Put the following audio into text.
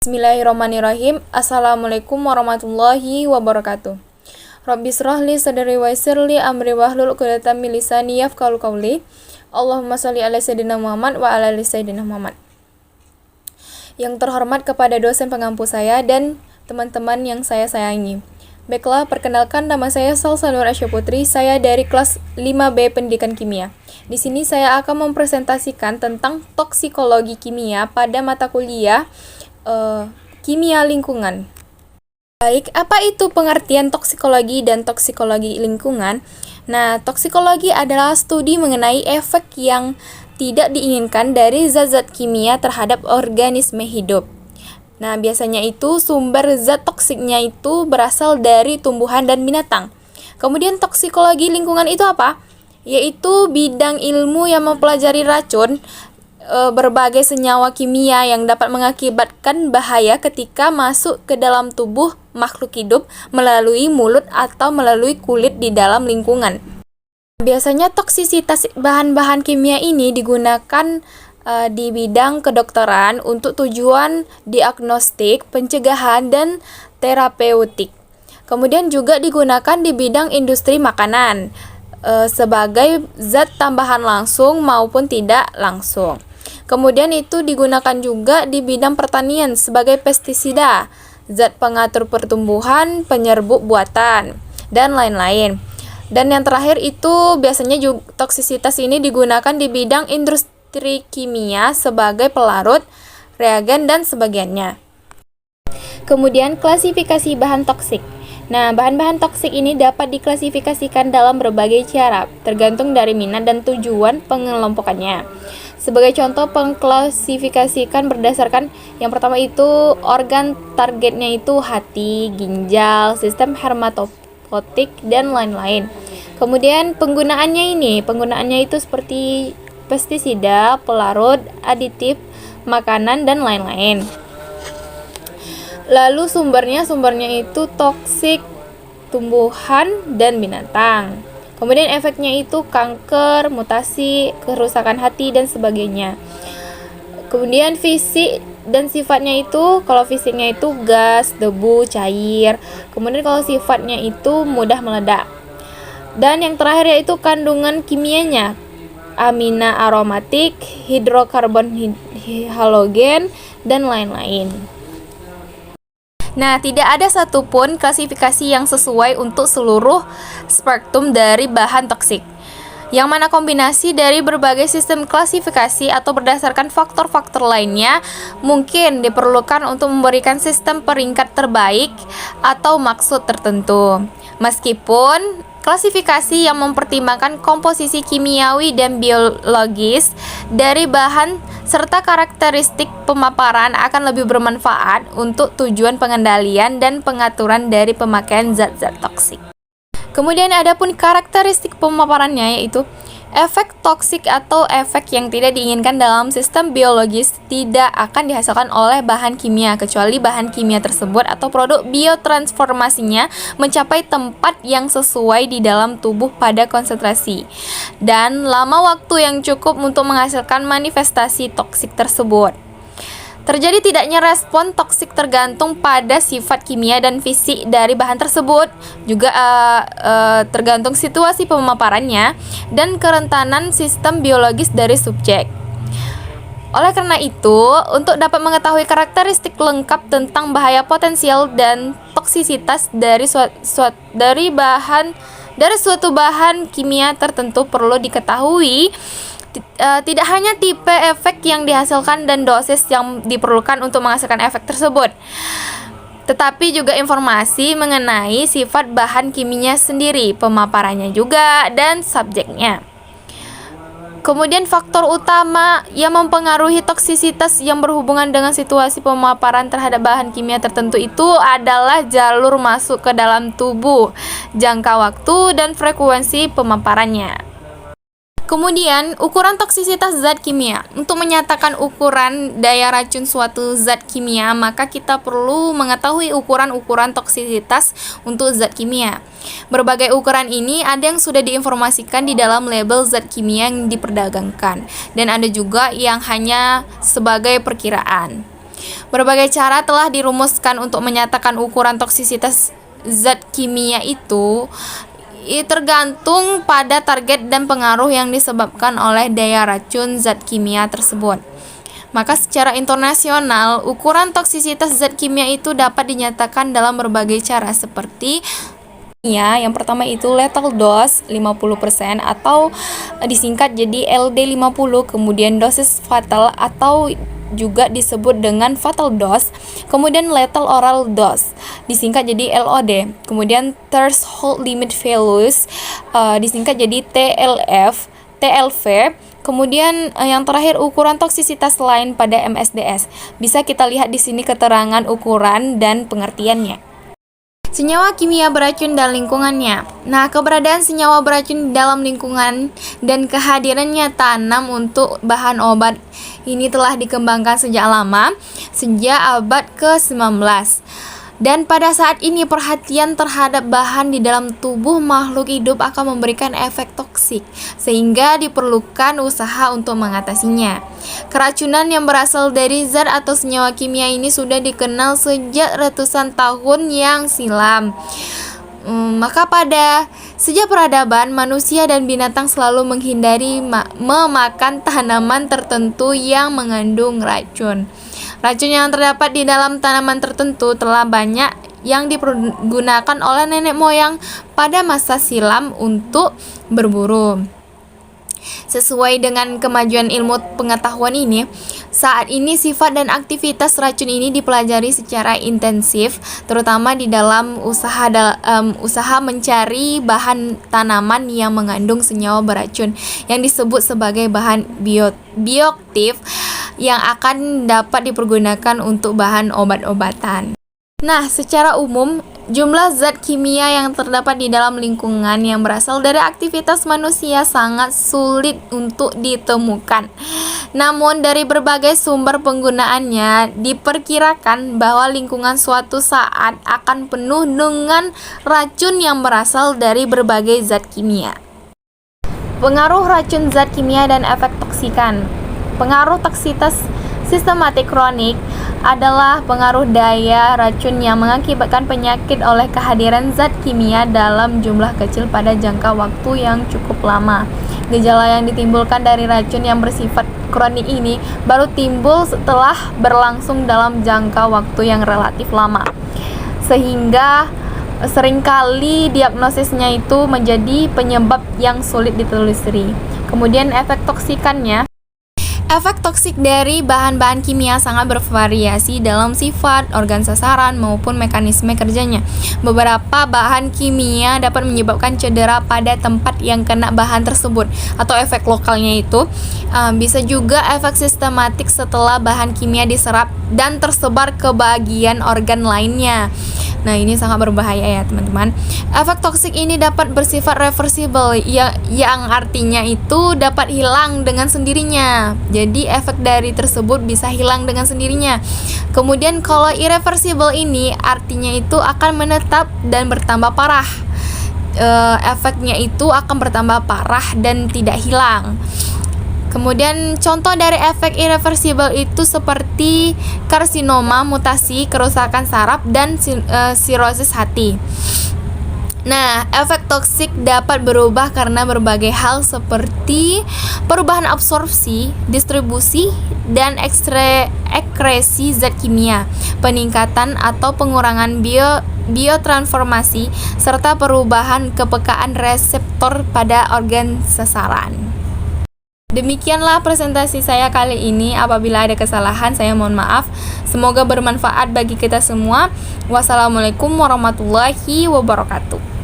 Bismillahirrahmanirrahim. Assalamualaikum warahmatullahi wabarakatuh. Rabbi shrah li sadri wa yassir li amri wahlul 'uqdatam min lisani yafqahu qawli. Allahumma shalli ala sayyidina Muhammad wa ala ali sayyidina Muhammad. Yang terhormat kepada dosen pengampu saya dan teman-teman yang saya sayangi. Baiklah, perkenalkan, nama saya Salsa Nur Asya Putri. Saya dari kelas 5B Pendidikan Kimia. Di sini saya akan mempresentasikan tentang toksikologi kimia pada mata kuliah kimia lingkungan. Baik, apa itu pengertian toksikologi dan toksikologi lingkungan? Nah, toksikologi adalah studi mengenai efek yang tidak diinginkan dari zat-zat kimia terhadap organisme hidup. Nah, biasanya itu sumber zat toksiknya itu berasal dari tumbuhan dan binatang. Kemudian toksikologi lingkungan itu apa? Yaitu bidang ilmu yang mempelajari racun, berbagai senyawa kimia yang dapat mengakibatkan bahaya ketika masuk ke dalam tubuh makhluk hidup melalui mulut atau melalui kulit di dalam lingkungan. Biasanya toksisitas bahan-bahan kimia ini digunakan di bidang kedokteran untuk tujuan diagnostik, pencegahan, dan terapeutik. Kemudian juga digunakan di bidang industri makanan sebagai zat tambahan langsung maupun tidak langsung. Kemudian itu digunakan juga di bidang pertanian sebagai pestisida, zat pengatur pertumbuhan, penyerbuk buatan, dan lain-lain. Dan yang terakhir itu biasanya juga toksisitas ini digunakan di bidang industri kimia sebagai pelarut, reagen, dan sebagainya. Kemudian klasifikasi bahan toksik. Nah, bahan-bahan toksik ini dapat diklasifikasikan dalam berbagai cara, tergantung dari minat dan tujuan pengelompokannya. Sebagai contoh, pengklasifikasikan berdasarkan yang pertama itu organ targetnya itu hati, ginjal, sistem hematopoietik, dan lain-lain. Kemudian penggunaannya itu seperti pestisida, pelarut, aditif, makanan, dan lain-lain. Lalu sumbernya itu toksik tumbuhan dan binatang. Kemudian efeknya itu kanker, mutasi, kerusakan hati, dan sebagainya. Kemudian fisik dan sifatnya itu, kalau fisiknya itu gas, debu, cair. Kemudian kalau sifatnya itu mudah meledak. Dan yang terakhir yaitu kandungan kimianya, amina aromatik, hidrokarbon halogen, dan lain-lain. Nah, tidak ada satupun klasifikasi yang sesuai untuk seluruh spektrum dari bahan toksik, yang mana kombinasi dari berbagai sistem klasifikasi atau berdasarkan faktor-faktor lainnya mungkin diperlukan untuk memberikan sistem peringkat terbaik atau maksud tertentu. Meskipun klasifikasi yang mempertimbangkan komposisi kimiawi dan biologis dari bahan serta karakteristik pemaparan akan lebih bermanfaat untuk tujuan pengendalian dan pengaturan dari pemakaian zat-zat toksik. Kemudian adapun karakteristik pemaparannya yaitu efek toksik atau efek yang tidak diinginkan dalam sistem biologis tidak akan dihasilkan oleh bahan kimia kecuali bahan kimia tersebut atau produk biotransformasinya mencapai tempat yang sesuai di dalam tubuh pada konsentrasi dan lama waktu yang cukup untuk menghasilkan manifestasi toksik tersebut. Terjadi tidaknya respon toksik tergantung pada sifat kimia dan fisik dari bahan tersebut, juga tergantung situasi pemaparannya dan kerentanan sistem biologis dari subjek. Oleh karena itu, untuk dapat mengetahui karakteristik lengkap tentang bahaya potensial dan toksisitas dari suatu bahan kimia tertentu perlu diketahui tidak hanya tipe efek yang dihasilkan dan dosis yang diperlukan untuk menghasilkan efek tersebut, tetapi juga informasi mengenai sifat bahan kimianya sendiri, pemaparannya juga, dan subjeknya. Kemudian faktor utama yang mempengaruhi toksisitas yang berhubungan dengan situasi pemaparan terhadap bahan kimia tertentu itu adalah jalur masuk ke dalam tubuh, jangka waktu, dan frekuensi pemaparannya. Kemudian, ukuran toksisitas zat kimia. Untuk menyatakan ukuran daya racun suatu zat kimia, maka kita perlu mengetahui ukuran-ukuran toksisitas untuk zat kimia. Berbagai ukuran ini ada yang sudah diinformasikan di dalam label zat kimia yang diperdagangkan, dan ada juga yang hanya sebagai perkiraan. Berbagai cara telah dirumuskan untuk menyatakan ukuran toksisitas zat kimia itu tergantung pada target dan pengaruh yang disebabkan oleh daya racun zat kimia tersebut. Maka secara internasional, ukuran toksisitas zat kimia itu dapat dinyatakan dalam berbagai cara seperti yang pertama itu lethal dose 50% atau disingkat jadi LD50, kemudian dosis fatal atau juga disebut dengan fatal dose, kemudian lethal oral dose disingkat jadi LOD, kemudian threshold limit values disingkat jadi TLV, kemudian yang terakhir ukuran toksisitas lain pada MSDS. Bisa kita lihat di sini keterangan ukuran dan pengertiannya. Senyawa kimia beracun dan lingkungannya. Nah, keberadaan senyawa beracun dalam lingkungan dan kehadirannya tanam untuk bahan obat ini telah dikembangkan sejak lama, sejak abad ke-19. Dan pada saat ini perhatian terhadap bahan di dalam tubuh makhluk hidup akan memberikan efek toksik, sehingga diperlukan usaha untuk mengatasinya. Keracunan yang berasal dari zat atau senyawa kimia ini sudah dikenal sejak ratusan tahun yang silam. Maka pada sejak peradaban, manusia dan binatang selalu menghindari memakan tanaman tertentu yang mengandung racun. Racun yang terdapat di dalam tanaman tertentu telah banyak yang dipergunakan oleh nenek moyang pada masa silam untuk berburu. Sesuai dengan kemajuan ilmu pengetahuan ini, saat ini sifat dan aktivitas racun ini dipelajari secara intensif, terutama di dalam usaha mencari bahan tanaman yang mengandung senyawa beracun yang disebut sebagai bahan bioaktif yang akan dapat dipergunakan untuk bahan obat-obatan. Nah, secara umum, jumlah zat kimia yang terdapat di dalam lingkungan yang berasal dari aktivitas manusia sangat sulit untuk ditemukan. Namun, dari berbagai sumber penggunaannya, diperkirakan bahwa lingkungan suatu saat akan penuh dengan racun yang berasal dari berbagai zat kimia. Pengaruh racun zat kimia dan efek toksikan. Pengaruh toksitas sistematik kronik adalah pengaruh daya racun yang mengakibatkan penyakit oleh kehadiran zat kimia dalam jumlah kecil pada jangka waktu yang cukup lama. Gejala yang ditimbulkan dari racun yang bersifat kronik ini baru timbul setelah berlangsung dalam jangka waktu yang relatif lama, sehingga seringkali diagnosisnya itu menjadi penyebab yang sulit ditelusuri. Kemudian efek toksikannya. Efek toksik dari bahan-bahan kimia sangat bervariasi dalam sifat, organ sasaran, maupun mekanisme kerjanya. Beberapa bahan kimia dapat menyebabkan cedera pada tempat yang kena bahan tersebut, atau efek lokalnya itu bisa juga efek sistematik setelah bahan kimia diserap dan tersebar ke bagian organ lainnya. Nah, ini sangat berbahaya ya teman-teman. Efek toksik ini dapat bersifat reversible, yang artinya itu dapat hilang dengan sendirinya. Jadi efek dari tersebut bisa hilang dengan sendirinya. Kemudian kalau irreversible ini artinya itu akan menetap dan bertambah parah. Efeknya itu akan bertambah parah dan tidak hilang. Kemudian contoh dari efek irreversible itu seperti karsinoma, mutasi, kerusakan saraf, dan sirosis hati. Nah, efek toksik dapat berubah karena berbagai hal seperti perubahan absorpsi, distribusi, dan ekskresi zat kimia, peningkatan atau pengurangan biotransformasi, serta perubahan kepekaan reseptor pada organ sasaran. Demikianlah presentasi saya kali ini. Apabila ada kesalahan, saya mohon maaf. Semoga bermanfaat bagi kita semua. Wassalamualaikum warahmatullahi wabarakatuh.